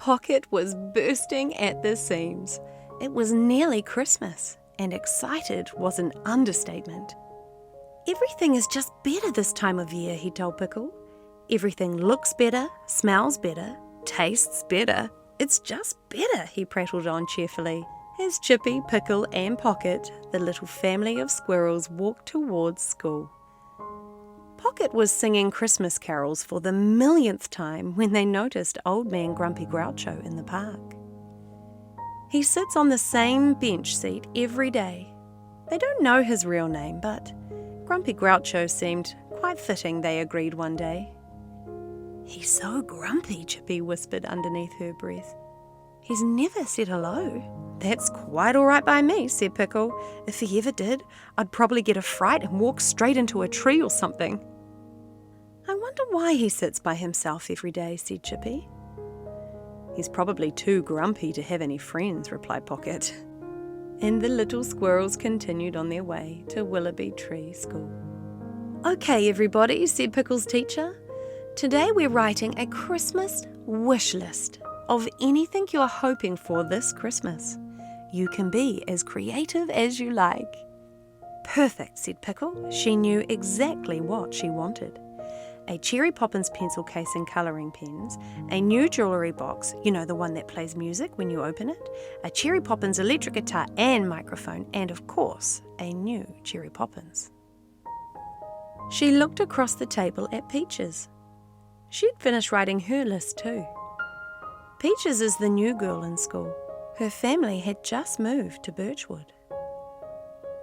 Pocket was bursting at the seams. It was nearly Christmas, and excited was an understatement. "Everything is just better this time of year," he told Pickle. "Everything looks better, smells better, tastes better. It's just better," he prattled on cheerfully, as Chippy, Pickle and Pocket, the little family of squirrels, walked towards school. Pocket was singing Christmas carols for the millionth time when they noticed Old Man Grumpy Groucho in the park. He sits on the same bench seat every day. They don't know his real name, but Grumpy Groucho seemed quite fitting, they agreed one day. "He's so grumpy," Chippy whispered underneath her breath. "He's never said hello." "That's quite all right by me," said Pickle. "If he ever did, I'd probably get a fright and walk straight into a tree or something." "I wonder why he sits by himself every day," said Chippy. "He's probably too grumpy to have any friends," replied Pocket. And the little squirrels continued on their way to Willoughby Tree School. "Okay, everybody," said Pickle's teacher. "Today we're writing a Christmas wish list of anything you're hoping for this Christmas. You can be as creative as you like." "Perfect," said Pickle. She knew exactly what she wanted. A Cherry Poppins pencil case and colouring pens, a new jewellery box, you know, the one that plays music when you open it, a Cherry Poppins electric guitar and microphone, and of course, a new Cherry Poppins. She looked across the table at Peaches. She'd finished writing her list too. Peaches is the new girl in school. Her family had just moved to Birchwood.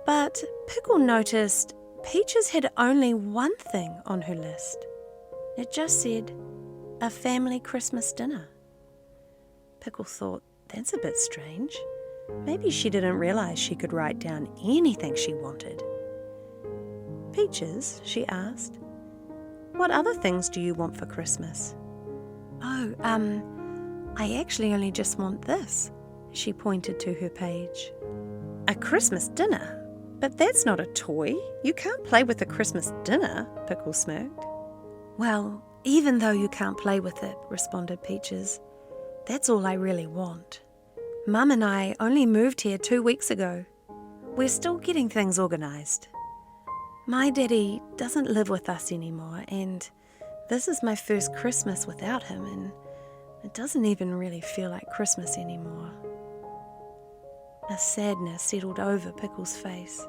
But Pickle noticed Peaches had only one thing on her list. It just said, "A family Christmas dinner." Pickle thought, that's a bit strange. Maybe she didn't realise she could write down anything she wanted. "Peaches," she asked, "what other things do you want for Christmas?" "Oh, I actually only just want this." She pointed to her page. "A Christmas dinner? But that's not a toy. You can't play with a Christmas dinner," Pickle smirked. "Well, even though you can't play with it," responded Peaches, "that's all I really want. Mum and I only moved here 2 weeks ago. We're still getting things organised. My daddy doesn't live with us anymore, and this is my first Christmas without him, and it doesn't even really feel like Christmas anymore." A sadness settled over Pickle's face.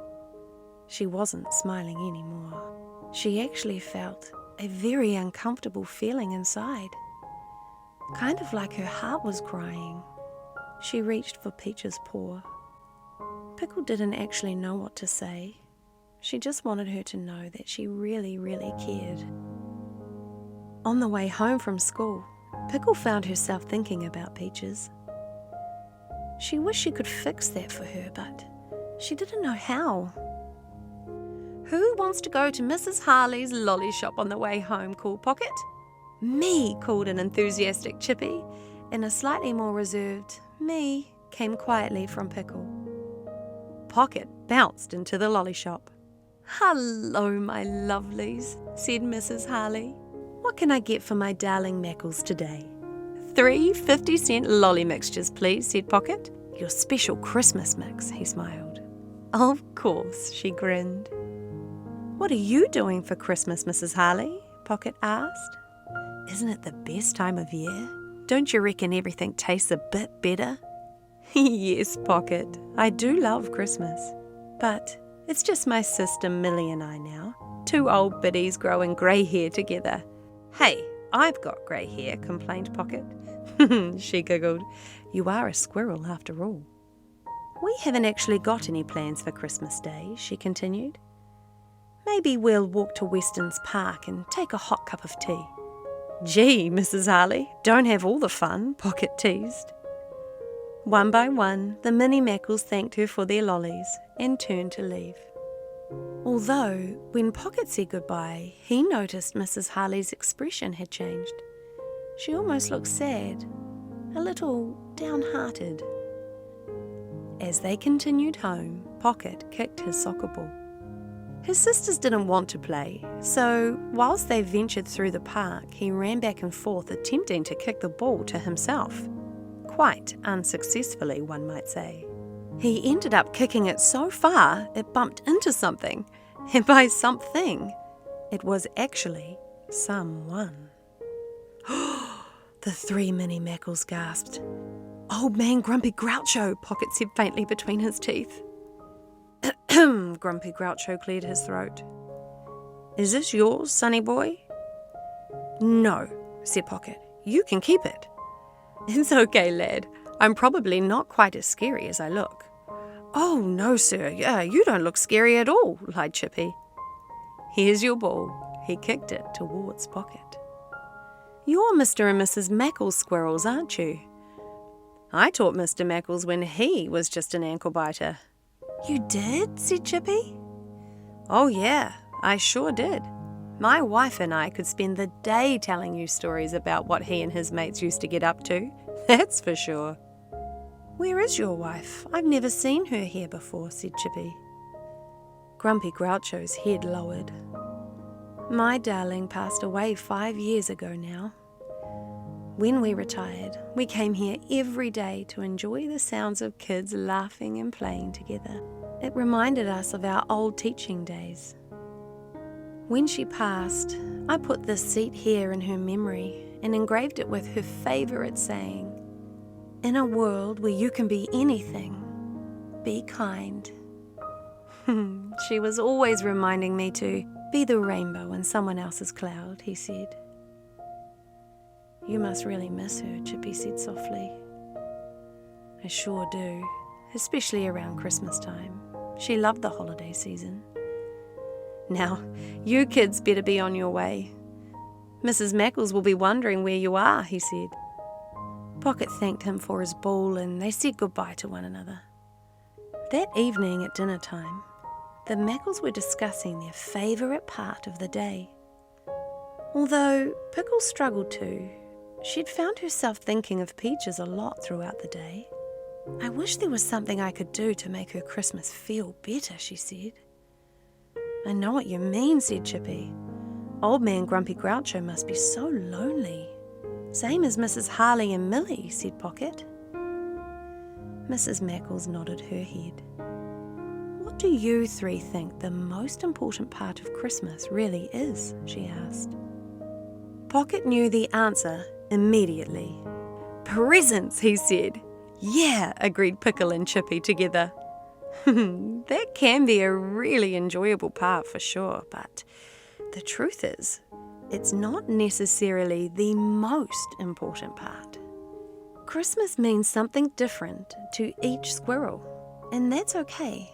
She wasn't smiling anymore. She actually felt a very uncomfortable feeling inside, kind of like her heart was crying. She reached for Peach's paw. Pickle didn't actually know what to say. She just wanted her to know that she really, really cared. On the way home from school, Pickle found herself thinking about Peaches. She wished she could fix that for her, but she didn't know how. "Who wants to go to Mrs. Harley's lolly shop on the way home?" called Pocket. "Me," called an enthusiastic Chippy, and a slightly more reserved "me" came quietly from Pickle. Pocket bounced into the lolly shop. "Hello, my lovelies," said Mrs. Harley. "What can I get for my darling Mackles today?" "3 50-cent lolly mixtures, please," said Pocket. "Your special Christmas mix," he smiled. "Of course," she grinned. "What are you doing for Christmas, Mrs. Harley?" Pocket asked. "Isn't it the best time of year? Don't you reckon everything tastes a bit better?" "Yes, Pocket, I do love Christmas. But it's just my sister Millie and I now, 2 old biddies growing grey hair together." "Hey, I've got grey hair," complained Pocket. She giggled. "You are a squirrel after all." "We haven't actually got any plans for Christmas Day," she continued. "Maybe we'll walk to Weston's Park and take a hot cup of tea." "Gee, Mrs. Harley, don't have all the fun," Pocket teased. One by one, the mini Mackles thanked her for their lollies and turned to leave. Although, when Pocket said goodbye, he noticed Mrs. Harley's expression had changed. She almost looked sad, a little downhearted. As they continued home, Pocket kicked his soccer ball. His sisters didn't want to play, so whilst they ventured through the park, he ran back and forth attempting to kick the ball to himself. quite unsuccessfully, one might say. He ended up kicking it so far it bumped into something, and by something, it was actually someone. The three mini Mackles gasped. "Old man Grumpy Groucho," Pocket said faintly between his teeth. Grumpy Groucho cleared his throat. "Is this yours, sonny boy?" "No," said Pocket. "You can keep it." "It's okay, lad. I'm probably not quite as scary as I look." "Oh, no, sir. Yeah, you don't look scary at all," lied Chippy. "Here's your ball." He kicked it towards Pocket. "You're Mr. and Mrs. Mackles squirrels, aren't you?" "I taught Mr. Mackles when he was just an ankle biter." "You did?" said Chippy. "Oh yeah, I sure did. My wife and I could spend the day telling you stories about what he and his mates used to get up to, that's for sure." "Where is your wife? I've never seen her here before," said Chippy. Grumpy Groucho's head lowered. "My darling passed away 5 years ago now. When we retired, we came here every day to enjoy the sounds of kids laughing and playing together. It reminded us of our old teaching days. When she passed, I put this seat here in her memory and engraved it with her favourite saying, 'In a world where you can be anything, be kind.' She was always reminding me to be the rainbow in someone else's cloud," he said. "You must really miss her," Chippy said softly. "I sure do, especially around Christmas time. She loved the holiday season. Now, you kids better be on your way. Mrs. Mackles will be wondering where you are," he said. Pocket thanked him for his ball and they said goodbye to one another. That evening at dinner time, the Mackles were discussing their favourite part of the day. Although Pickle struggled too, she'd found herself thinking of Peaches a lot throughout the day. "I wish there was something I could do to make her Christmas feel better," she said. "I know what you mean," said Chippy. "Old man Grumpy Groucho must be so lonely." "Same as Mrs. Harley and Millie," said Pocket. Mrs. Mackles nodded her head. "What do you three think the most important part of Christmas really is?" she asked. Pocket knew the answer immediately. "Presents," he said. "Yeah," agreed Pickle and Chippy together. "That can be a really enjoyable part for sure, but the truth is, it's not necessarily the most important part. Christmas means something different to each squirrel, and that's okay.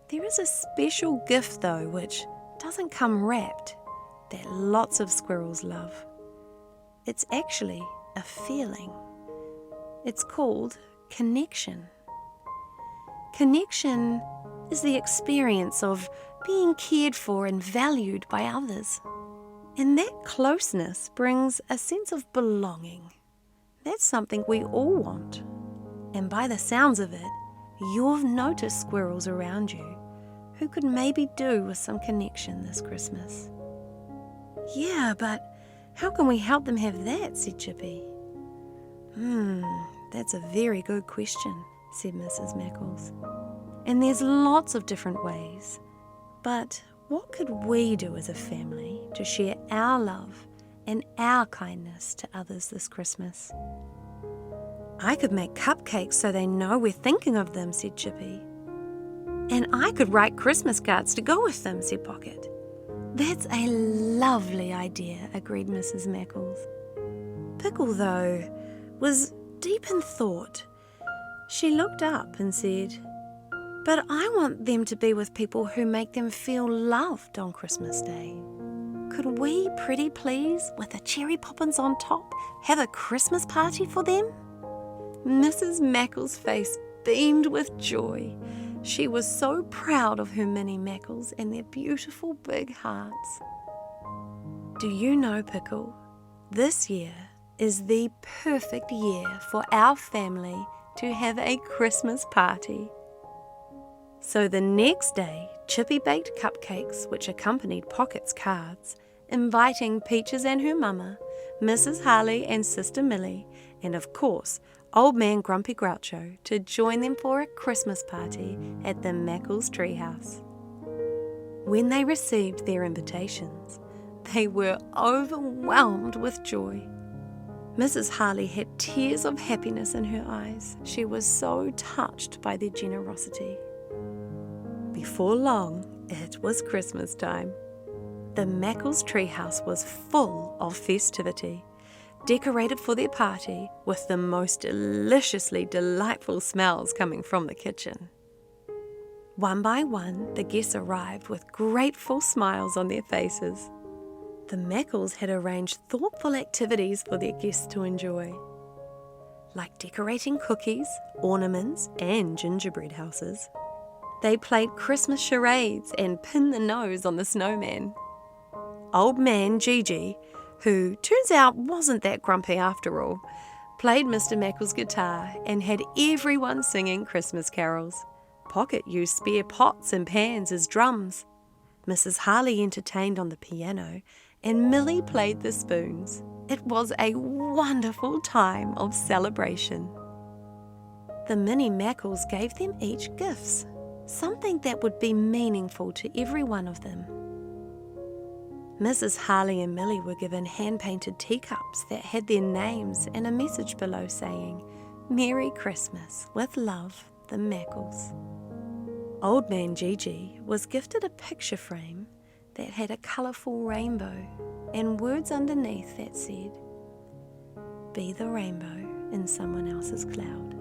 There is a special gift, though, which doesn't come wrapped, that lots of squirrels love. It's actually a feeling. It's called connection. Connection is the experience of being cared for and valued by others. And that closeness brings a sense of belonging. That's something we all want. And by the sounds of it, you've noticed squirrels around you who could maybe do with some connection this Christmas." "Yeah, but how can we help them have that?" said Chippy. That's a very good question," said Mrs. Mackles. "And there's lots of different ways. But what could we do as a family to share our love and our kindness to others this Christmas?" "I could make cupcakes so they know we're thinking of them," said Chippy. "And I could write Christmas cards to go with them," said Pocket. "That's a lovely idea," agreed Mrs. Mackles. Pickle, though, was deep in thought. She looked up and said, "But I want them to be with people who make them feel loved on Christmas Day. Could we, pretty please, with the cherry poppins on top, have a Christmas party for them?" Mrs. Mackles' face beamed with joy. She was so proud of her mini Mackles and their beautiful big hearts. "Do you know, Pickle, this year is the perfect year for our family to have a Christmas party." So the next day, Chippy baked cupcakes which accompanied Pocket's cards, inviting Peaches and her mama, Mrs. Harley and Sister Millie, and of course, Old Man Grumpy Groucho to join them for a Christmas party at the Mackles treehouse. When they received their invitations, they were overwhelmed with joy. Mrs. Harley had tears of happiness in her eyes. She was so touched by their generosity. Before long, it was Christmas time. The Mackles treehouse was full of festivity, decorated for their party with the most deliciously delightful smells coming from the kitchen. One by one, the guests arrived with grateful smiles on their faces. The Mackles had arranged thoughtful activities for their guests to enjoy, like decorating cookies, ornaments, and gingerbread houses. They played Christmas charades and pinned the nose on the snowman. Old Man Gigi, who turns out wasn't that grumpy after all, played Mr. Mackles' guitar and had everyone singing Christmas carols. Pocket used spare pots and pans as drums. Mrs. Harley entertained on the piano, and Millie played the spoons. It was a wonderful time of celebration. The mini Mackles gave them each gifts, something that would be meaningful to every one of them. Mrs. Harley and Millie were given hand-painted teacups that had their names and a message below saying, "Merry Christmas, with love, the Mackles." Old Man Gigi was gifted a picture frame that had a colourful rainbow and words underneath that said, "Be the rainbow in someone else's cloud."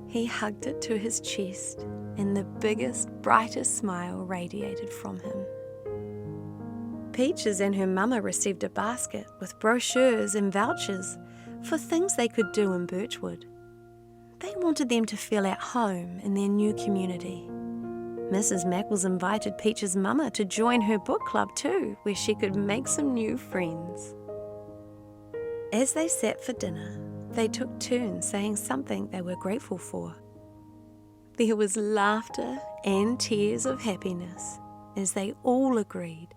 He hugged it to his chest, and the biggest, brightest smile radiated from him. Peaches and her mama received a basket with brochures and vouchers for things they could do in Birchwood. They wanted them to feel at home in their new community. Mrs. Mackles invited Peach's mama to join her book club too, where she could make some new friends. As they sat for dinner, they took turns saying something they were grateful for. There was laughter and tears of happiness as they all agreed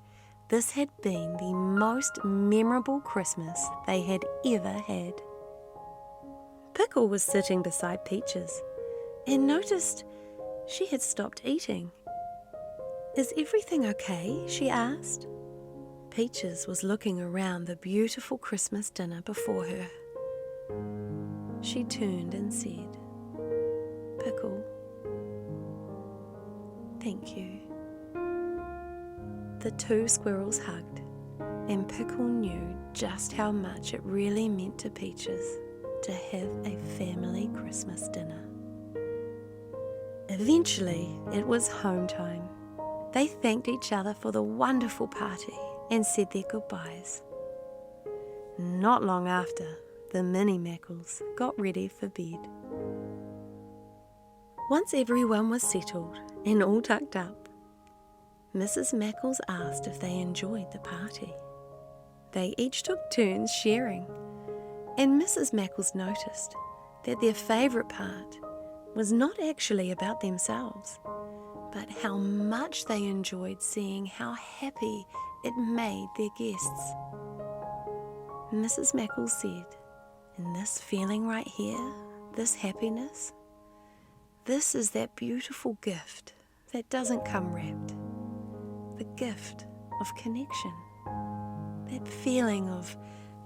this had been the most memorable Christmas they had ever had. Pickle was sitting beside Peaches and noticed she had stopped eating. "Is everything okay?" she asked. Peaches was looking around the beautiful Christmas dinner before her. She turned and said, "Pickle, thank you." The two squirrels hugged, and Pickle knew just how much it really meant to Peaches to have a family Christmas dinner. Eventually, it was home time. They thanked each other for the wonderful party and said their goodbyes. Not long after, the mini Mackles got ready for bed. Once everyone was settled and all tucked up, Mrs. Mackles asked if they enjoyed the party. They each took turns sharing, and Mrs. Mackles noticed that their favourite part was not actually about themselves, but how much they enjoyed seeing how happy it made their guests. Mrs. Mackles said, "And this feeling right here, this happiness, this is that beautiful gift that doesn't come wrapped. The gift of connection. That feeling of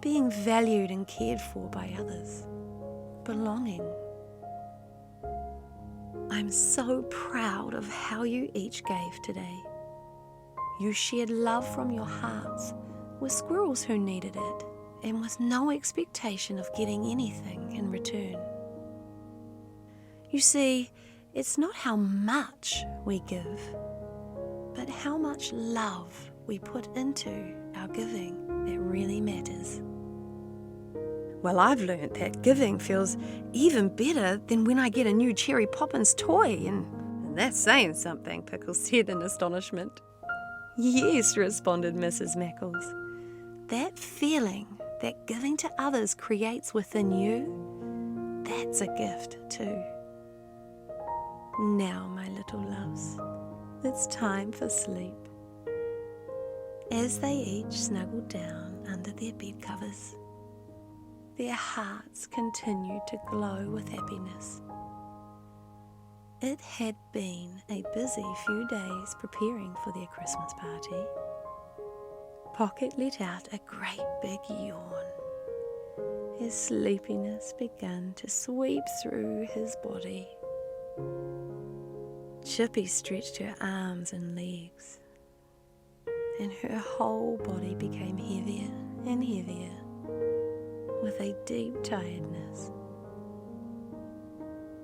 being valued and cared for by others. Belonging. I'm so proud of how you each gave today. You shared love from your hearts with squirrels who needed it, and with no expectation of getting anything in return. You see, it's not how much we give, but how much love we put into our giving that really matters." Well, I've learnt that giving feels even better than when I get a new Cherry Poppins toy, and that's saying something, Pickle said in astonishment. "Yes," responded Mrs. Mackles. "That feeling that giving to others creates within you, that's a gift too. Now, my little loves, it's time for sleep." As they each snuggled down under their bed covers, their hearts continued to glow with happiness. It had been a busy few days preparing for their Christmas party. Pocket let out a great big yawn. His sleepiness began to sweep through his body. Chippy stretched her arms and legs, and her whole body became heavier and heavier with a deep tiredness.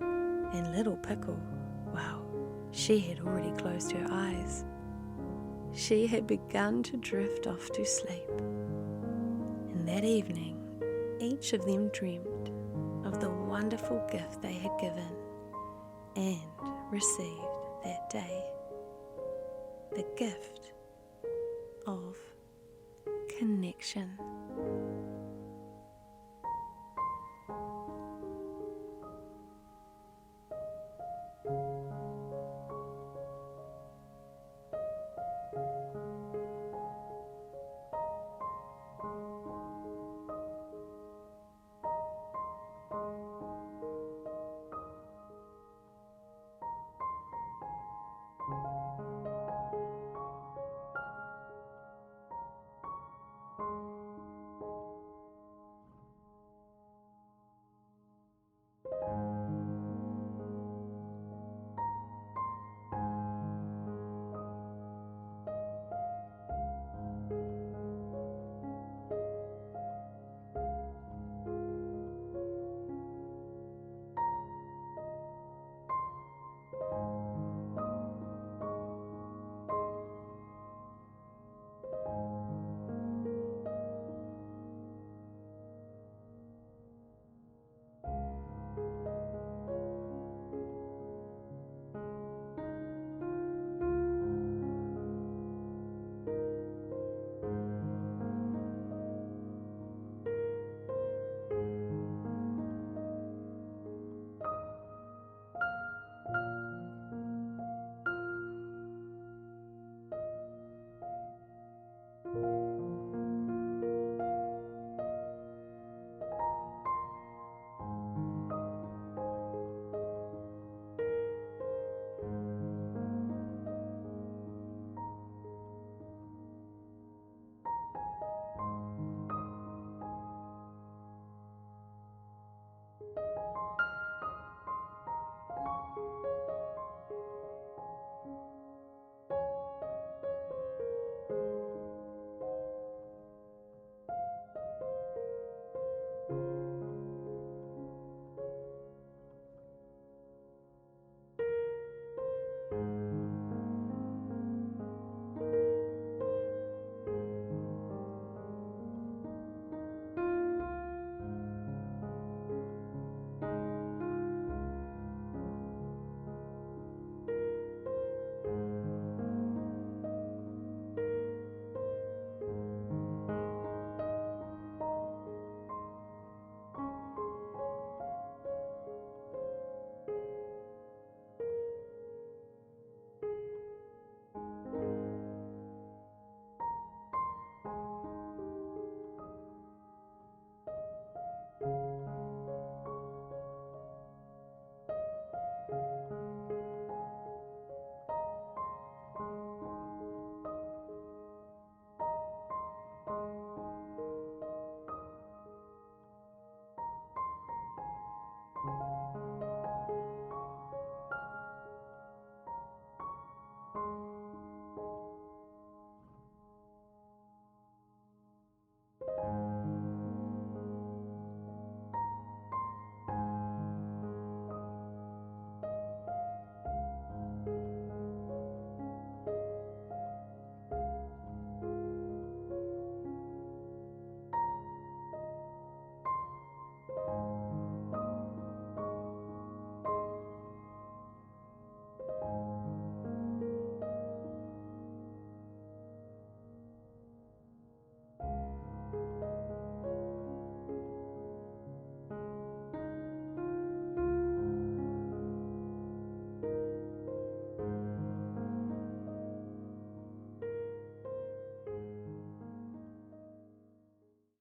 And little Pickle, well, she had already closed her eyes. She had begun to drift off to sleep. And that evening, each of them dreamed of the wonderful gift they had given and received that day. The gift of connection.